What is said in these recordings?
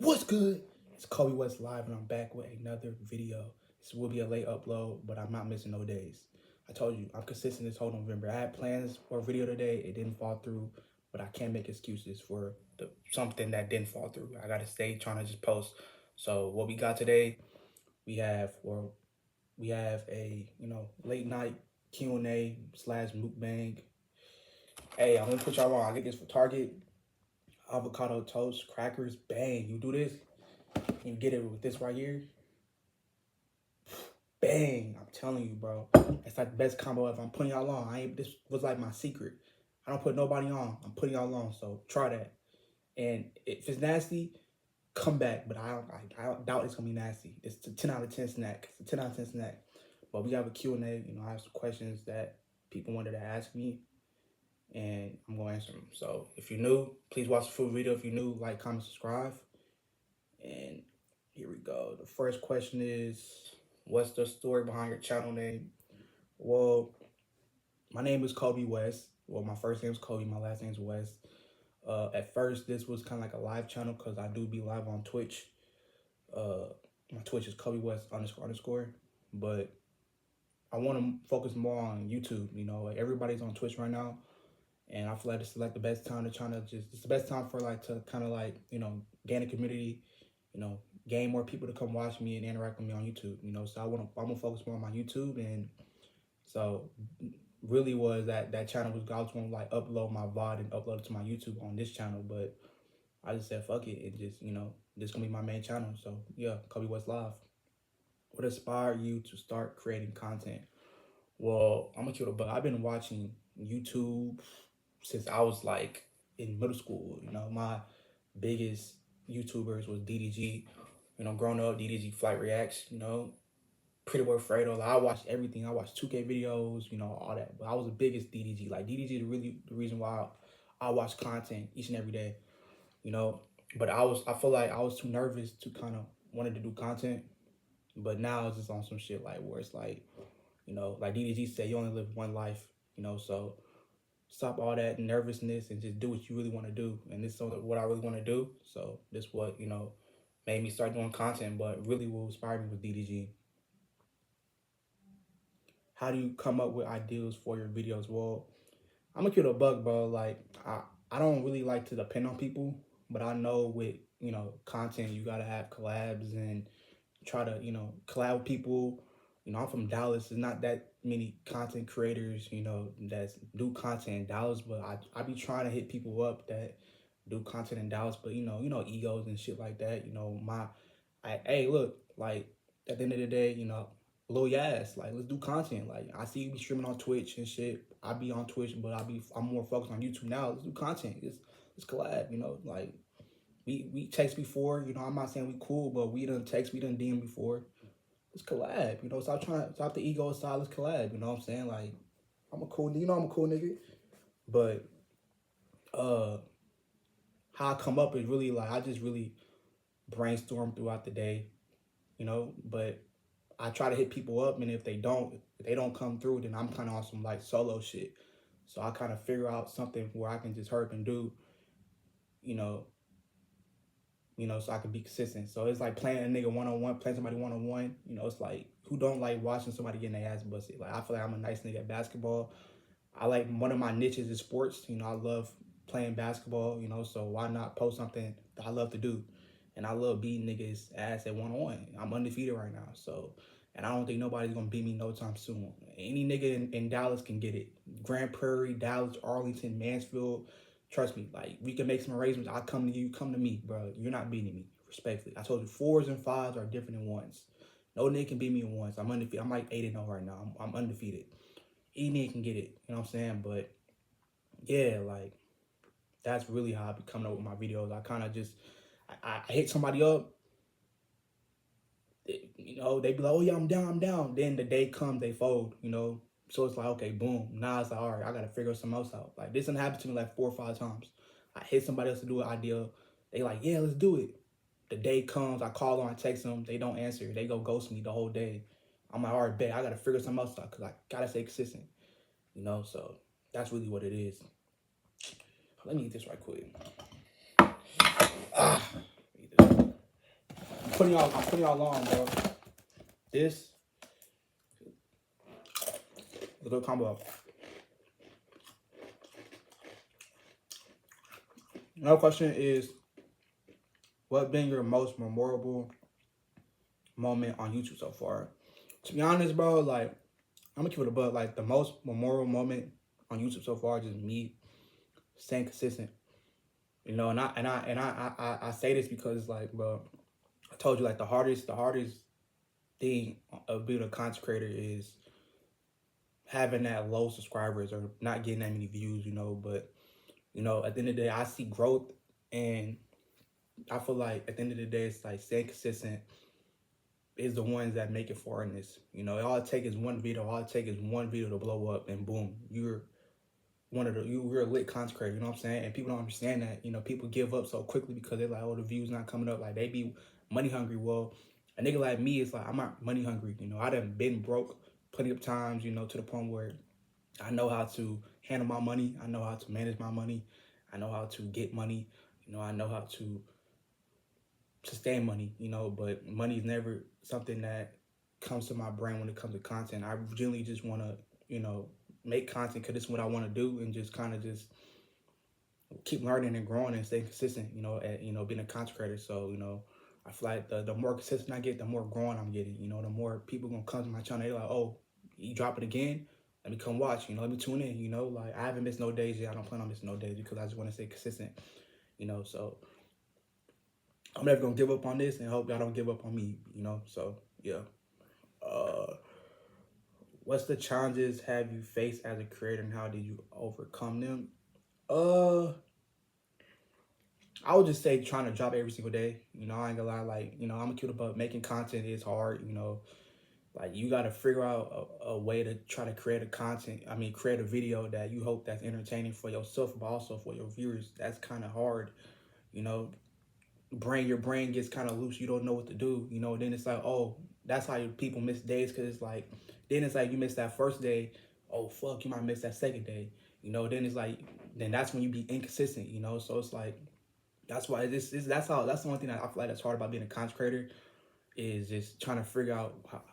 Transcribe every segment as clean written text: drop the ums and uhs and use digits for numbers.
What's good? It's Kobe West Live, and I'm back with another video. This will be a late upload, but I'm not missing no days. I told you, I'm consistent this whole November. I had plans for a video today. It didn't fall through, but I can't make excuses for something that didn't fall through. I got to stay trying to just post. So what we got today, we have a, late night Q&A slash mukbang. Hey, I'm going to put y'all on. I get this for Target. Avocado toast, crackers, bang. You do this, you get it with this right here. Bang! I'm telling you, bro. It's like the best combo ever. I'm putting y'all on. This was like my secret. I don't put nobody on. I'm putting y'all on. So try that. And if it's nasty, come back. But I doubt it's gonna be nasty. It's a 10 out of 10 snack. It's a 10 out of 10 snack. But we have a Q&A. I have some questions that people wanted to ask me, and I'm gonna answer them. So if you're new, please watch the full video. If you're new, like, comment, subscribe. And here we go. The first question is, what's the story behind your channel name? Well, my name is Kobe West. Well, my first name is Kobe. My last name is West. At first, this was kind of like a live channel because I do be live on Twitch. My Twitch is Kobe West __. But I want to focus more on YouTube. Like everybody's on Twitch right now, and I feel like this is like the best time it's the best time for to kind of gain a community. Gain more people to come watch me and interact with me on YouTube. So I'm gonna focus more on my YouTube, and so really was that channel was I was gonna upload my VOD and upload it to my YouTube on this channel, but I just said fuck it and just this gonna be my main channel. So yeah, Kobe West Live. What inspired you to start creating content? Well, I'm gonna kill the bug. I've been watching YouTube since I was in middle school. My biggest YouTubers was DDG. Growing up, DDG Flight Reacts. Pretty Boy Fredo. I watched everything. I watched 2K videos. All that. But I was the biggest DDG. DDG is really the reason why I watch content each and every day. But I feel like I was too nervous to kind of wanted to do content. But now it's just on some shit where it's like DDG said, you only live one life. So stop all that nervousness and just do what you really want to do. And this is what I really want to do. So this what made me start doing content. But really what inspired me was DDG. How do you come up with ideas for your videos? Well, I'm gonna kill the bug, bro. I don't really like to depend on people, but I know with content you gotta have collabs and try to collab with people. I'm from Dallas. There's not that many content creators that do content in Dallas, but I be trying to hit people up that do content in Dallas, but egos and shit like that. Hey, look, at the end of the day, little Yas, let's do content. I see you be streaming on Twitch and shit. I be on Twitch, but I'm more focused on YouTube now. Let's do content. Let's collab. We text before. I'm not saying we cool, but we done text, we done DM before. Let's collab. Stop the ego aside. Let's collab. You know what I'm saying? I'm a cool nigga. But how I come up is really I just really brainstorm throughout the day. But I try to hit people up, and if they don't come through, then I'm kind of on some solo shit. So I kind of figure out something where I can just hurry up and do, so I can be consistent. So it's like playing a nigga one-on-one, playing somebody one-on-one. It's who don't like watching somebody getting their ass busted? I feel like I'm a nice nigga at basketball. One of my niches is sports. I love playing basketball, so why not post something that I love to do? And I love beating niggas ass at one-on-one. I'm undefeated right now, so, and I don't think nobody's gonna beat me no time soon. Any nigga in Dallas can get it. Grand Prairie, Dallas, Arlington, Mansfield. Trust me, we can make some arrangements. I'll come to you, come to me, bro. You're not beating me, respectfully. I told you 4s and 5s are different than 1s. No nigga can beat me in 1s. I'm undefeated. I'm 8-0 right now. I'm undefeated. Any nigga can get it. You know what I'm saying? But yeah, that's really how I be coming up with my videos. I kind of just, I hit somebody up, they be like, oh yeah, I'm down. Then the day comes, they fold, So it's okay, boom. Now it's all right, I got to figure something else out. This done happened to me 4 or 5 times. I hit somebody else to do an idea. They yeah, let's do it. The day comes, I call them, I text them, they don't answer. They go ghost me the whole day. I'm all right, bet. I got to figure something else out because I got to stay consistent, So that's really what it is. Let me eat this right quick. Eat this. putting y'all on, bro. This is a good combo. Another question is, what been your most memorable moment on YouTube so far? To be honest, bro, like I'm gonna keep it a buck. Like the most memorable moment on YouTube so far, just me staying consistent. You know, and I say this because like, bro, I told you like the hardest thing of being a content creator is having that low subscribers or not getting that many views. You know, but you know, at the end of the day, I see growth, and I feel like at the end of the day, it's like staying consistent is the ones that make it far in this. You know, all it takes is one video. All it takes is one video to blow up, and boom, you're a lit content creator. You know what I'm saying? And people don't understand that. You know, people give up so quickly because they're like, oh, the views not coming up. Like they be money hungry. Well, a nigga like me is like, I'm not money hungry. You know, I done been broke plenty of times. You know, to the point where I know how to handle my money. I know how to manage my money. I know how to get money. You know, I know how to sustain money, you know, but money is never something that comes to my brain when it comes to content. I generally just want to, you know, make content because it's what I want to do, and just kind of just keep learning and growing and stay consistent, you know, at, you know, being a content creator. So, you know, I feel like the more consistent I get, the more growing I'm getting, you know, the more people going to come to my channel. They're like, oh, you drop it again? Let me come watch, you know, let me tune in, you know, like I haven't missed no days yet. I don't plan on missing no days because I just want to stay consistent, you know, so I'm never gonna give up on this, and hope y'all don't give up on me, you know. So yeah. What's the challenges have you faced as a creator, and how did you overcome them? I would just say trying to drop every single day. You know, I ain't gonna lie, like, you know, I'm a cute about making content is hard, you know. Like you gotta figure out a way to try to create create a video that you hope that's entertaining for yourself, but also for your viewers. That's kind of hard, you know. Your brain gets kind of loose. You don't know what to do, you know. Then it's like, oh, that's how people miss days, because it's like, then it's like you miss that first day, oh fuck, you might miss that second day, you know. Then it's like, then that's when you be inconsistent, you know. So it's like, that's why that's the only thing that I feel like that's hard about being a content creator, is just trying to figure out how,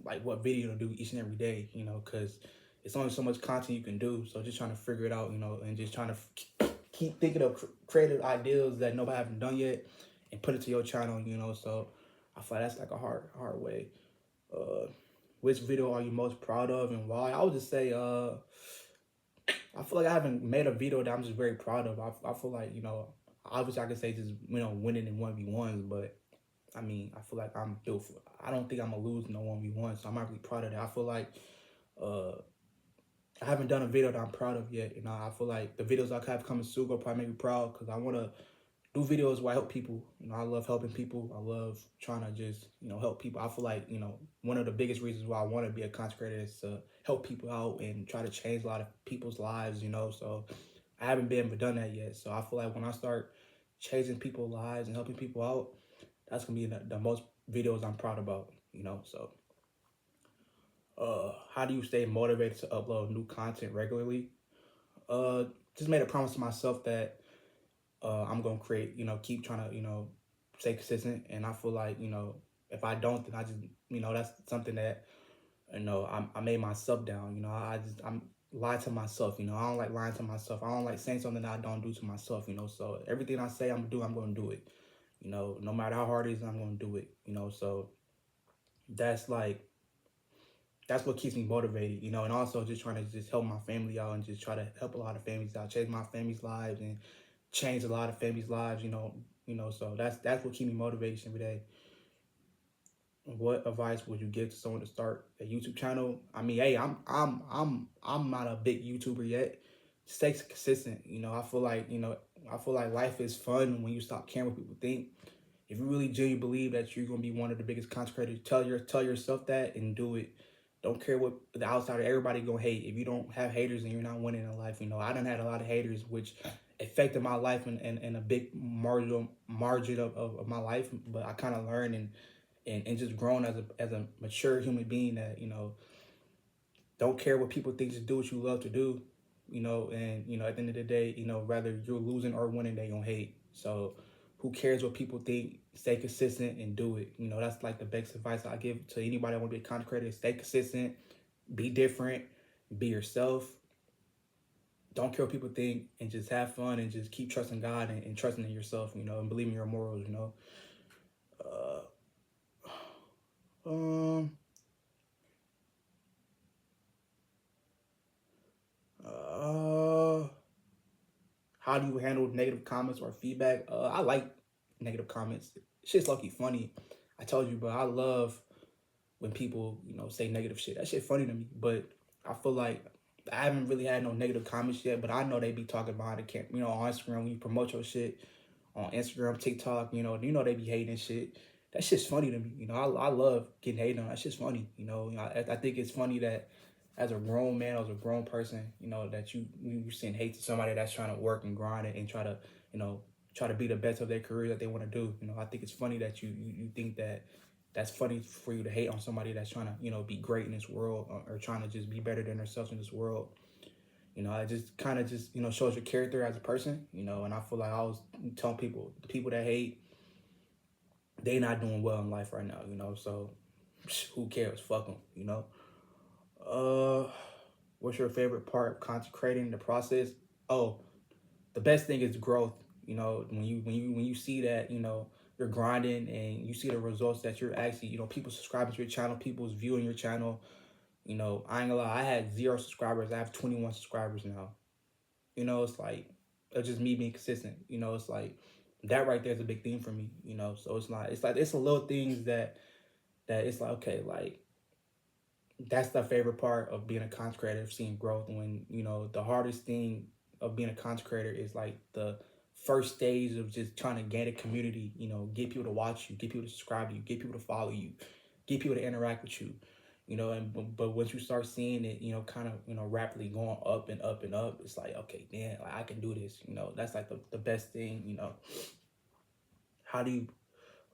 like what video to do each and every day, you know, because it's only so much content you can do. So just trying to figure it out, you know, and just trying to keep thinking of creative ideas that nobody haven't done yet, and put it to your channel, you know. So I feel like that's like a hard way. Which video are you most proud of and why? I would just say, I feel like I haven't made a video that I'm just very proud of. I feel like, you know, obviously I could say just, you know, winning in 1v1s, but I mean, I feel like I'm built for, I don't think I'm gonna lose no 1v1, so I'm not really proud of that. I feel like I haven't done a video that I'm proud of yet. You know, I feel like the videos I have coming soon will probably make me proud, because I want to do videos where I help people. You know, I love helping people. I love trying to just, you know, help people. I feel like, you know, one of the biggest reasons why I want to be a content creator is to help people out and try to change a lot of people's lives, you know. So I haven't been able to done that yet. So I feel like when I start changing people's lives and helping people out, that's going to be the most videos I'm proud about, you know. So how do you stay motivated to upload new content regularly? Just made a promise to myself that I'm gonna create, you know, keep trying to, you know, stay consistent. And I feel like, you know, if I don't, then I just, you know, that's something that, you know, I made myself down. You know, I'm lying to myself. You know, I don't like lying to myself. I don't like saying something that I don't do to myself. You know, so everything I say I'm gonna do, I'm gonna do it. You know, no matter how hard it is, I'm gonna do it. You know, so that's like, that's what keeps me motivated, you know. And also just trying to just help my family out, and just try to help a lot of families out, change my family's lives, and change a lot of families' lives, you know. So that's what keeps me motivated every day. What advice would you give to someone to start a YouTube channel? I mean, hey, I'm not a big YouTuber yet. Stay consistent, you know. I feel like, you know, life is fun when you stop caring what people think. If you really genuinely believe that you're gonna be one of the biggest content creators, tell yourself that and do it. Don't care what the outsider, everybody gonna hate. If you don't have haters, and you're not winning in life, you know. I done had a lot of haters, which affected my life in a big margin of my life. But I kind of learned and just grown as a mature human being, that, you know, don't care what people think, just do what you love to do, you know. And, you know, at the end of the day, you know, whether you're losing or winning, they gonna hate. So Who cares what people think? Stay consistent and do it. You know, that's like the best advice I give to anybody that want to be a content creator. Stay consistent, be different, be yourself. Don't care what people think, and just have fun and just keep trusting God and trusting in yourself, you know, and believing in your morals, you know. Um, uh, how do you handle negative comments or feedback? I like negative comments. Shit's lucky funny. I told you, but I love when people, you know, say negative shit. That shit funny to me. But I feel like I haven't really had no negative comments yet, but I know they be talking behind the camera, you know, on Instagram when you promote your shit on Instagram, TikTok, you know they be hating shit. That shit's funny to me. You know, I love getting hated on. That shit's funny. You know, I think it's funny that as a grown man, as a grown person, you know, that you send hate to somebody that's trying to work and grind it and try to, you know, try to be the best of their career that they want to do. You know, I think it's funny that you think that that's funny for you to hate on somebody that's trying to, you know, be great in this world, or trying to just be better than themselves in this world. You know, it just kind of just, you know, shows your character as a person, you know, and I feel like I was telling people, the people that hate, they not doing well in life right now, you know, so who cares? Fuck them, you know. What's your favorite part of content creating, the process? Oh, the best thing is growth. You know, when you see that, you know, you're grinding and you see the results that you're actually, you know, people subscribing to your channel, people's viewing your channel. You know, I ain't gonna lie, I had 0 subscribers. I have 21 subscribers now. You know, it's like, it's just me being consistent. You know, it's like that right there is a big thing for me. You know, so it's a little things that it's like, okay, like that's the favorite part of being a content creator, seeing growth. When, you know, the hardest thing of being a content creator is like the first stage of just trying to gain a community, you know, get people to watch you, get people to subscribe to you, get people to follow you, get people to interact with you, you know. And but once you start seeing it, you know, kind of, you know, rapidly going up and up and up, it's like, okay, damn, like I can do this, you know. That's like the best thing, you know. How do you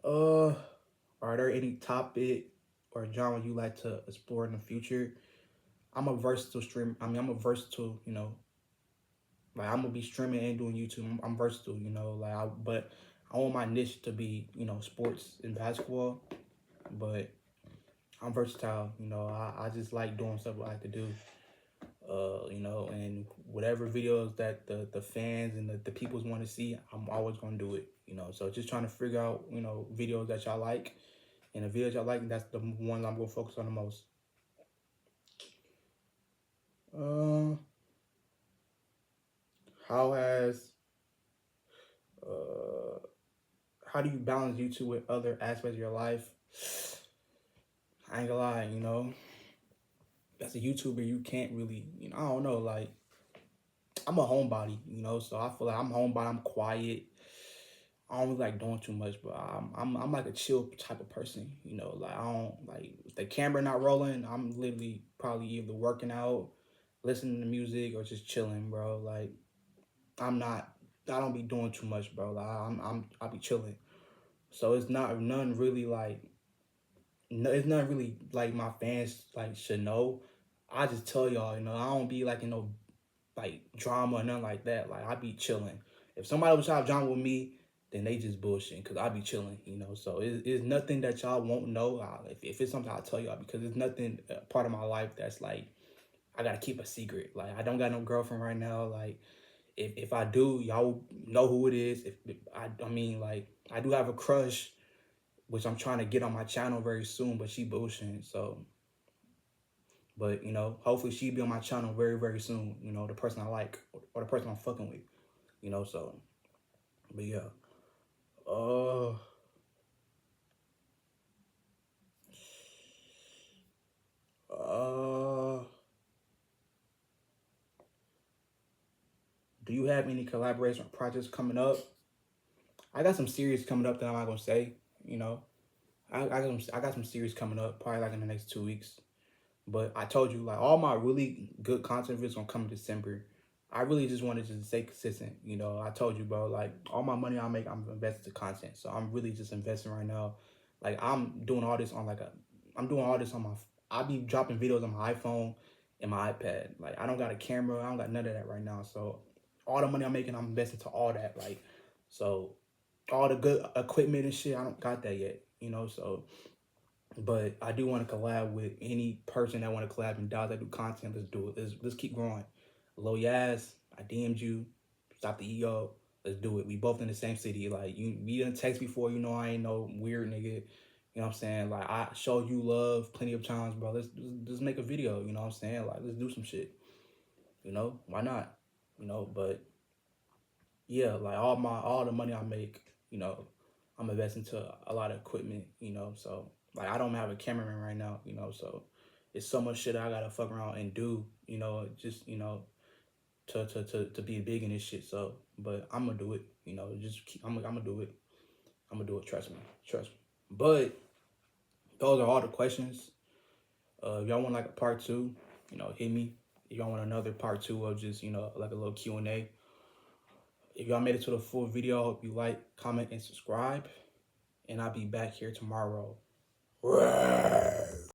are there any topic or genre you like to explore in the future? I'm a versatile stream. I mean, I'm a versatile, you know, like I'm gonna be streaming and doing YouTube. I'm versatile, you know, but I want my niche to be, you know, sports and basketball. But I'm versatile, you know. I just like doing stuff I like to do. You know, and whatever videos that the fans and the peoples want to see, I'm always gonna do it, you know. So just trying to figure out, you know, videos that y'all like, and the videos y'all like, that's the ones I'm gonna focus on the most. Uh, how has uh how do you balance YouTube with other aspects of your life? I ain't gonna lie, you know, as a YouTuber, you can't really, you know, I don't know, like I'm a homebody, you know, so I feel like I'm homebody, I'm quiet. I don't really like doing too much, but I'm like a chill type of person, you know. Like I don't like, if the camera not rolling, I'm literally probably either working out, listening to music, or just chilling, bro. Like I don't be doing too much, bro. Like I'll be chilling. So it's not none really like, no, it's not really like my fans like should know. I just tell y'all, you know, I don't be like, you know, like drama or nothing like that. Like I be chilling. If somebody was trying to drama with me, then they just bullshitting, because I be chilling, you know. So it's nothing that y'all won't know. If it's something, I'll tell y'all, because it's nothing part of my life that's like I gotta keep a secret. Like I don't got no girlfriend right now. Like if I do, y'all know who it is. If I mean, like I do have a crush, which I'm trying to get on my channel very soon, but she bullshitting. So, but you know, hopefully she be on my channel very, very soon. You know, the person I like, or the person I'm fucking with. You know, so, but yeah. Uh, uh, do you have any collaboration projects coming up? I got some series coming up that I'm not gonna say. You know, I got some series coming up, probably like in the next 2 weeks. But I told you, like, all my really good content videos gonna come in December. I really just wanted to stay consistent. You know, I told you, bro, like all my money I make, I'm invested to content. So I'm really just investing right now. Like I'm doing all this on I'm doing all this on I be dropping videos on my iPhone and my iPad. Like I don't got a camera. I don't got none of that right now. So all the money I'm making, I'm investing to all that. Like, so all the good equipment and shit. I don't got that yet, you know. So, but I do want to collab with any person that want to collab and that do content. Let's do it. Let's keep growing. Lil Yaz, I DM'd you. Stop the EO. Let's do it. We both in the same city. Like we didn't text before. You know I ain't no weird nigga. You know what I'm saying? Like I showed you love plenty of times, bro. Let's make a video. You know what I'm saying? Like let's do some shit. You know why not? You know, but yeah, like all the money I make, you know, I'm investing into a lot of equipment, you know. So like I don't have a cameraman right now, you know, so it's so much shit I gotta fuck around and do, you know, just to be big in this shit. So but I'm gonna do it, you know, I'm gonna do it. I'm gonna do it, trust me. Trust me. But those are all the questions. If y'all want like a part two, you know, hit me. If y'all want another part two of just, you know, like a little Q&A. If y'all made it to the full video, I hope you like, comment, and subscribe. And I'll be back here tomorrow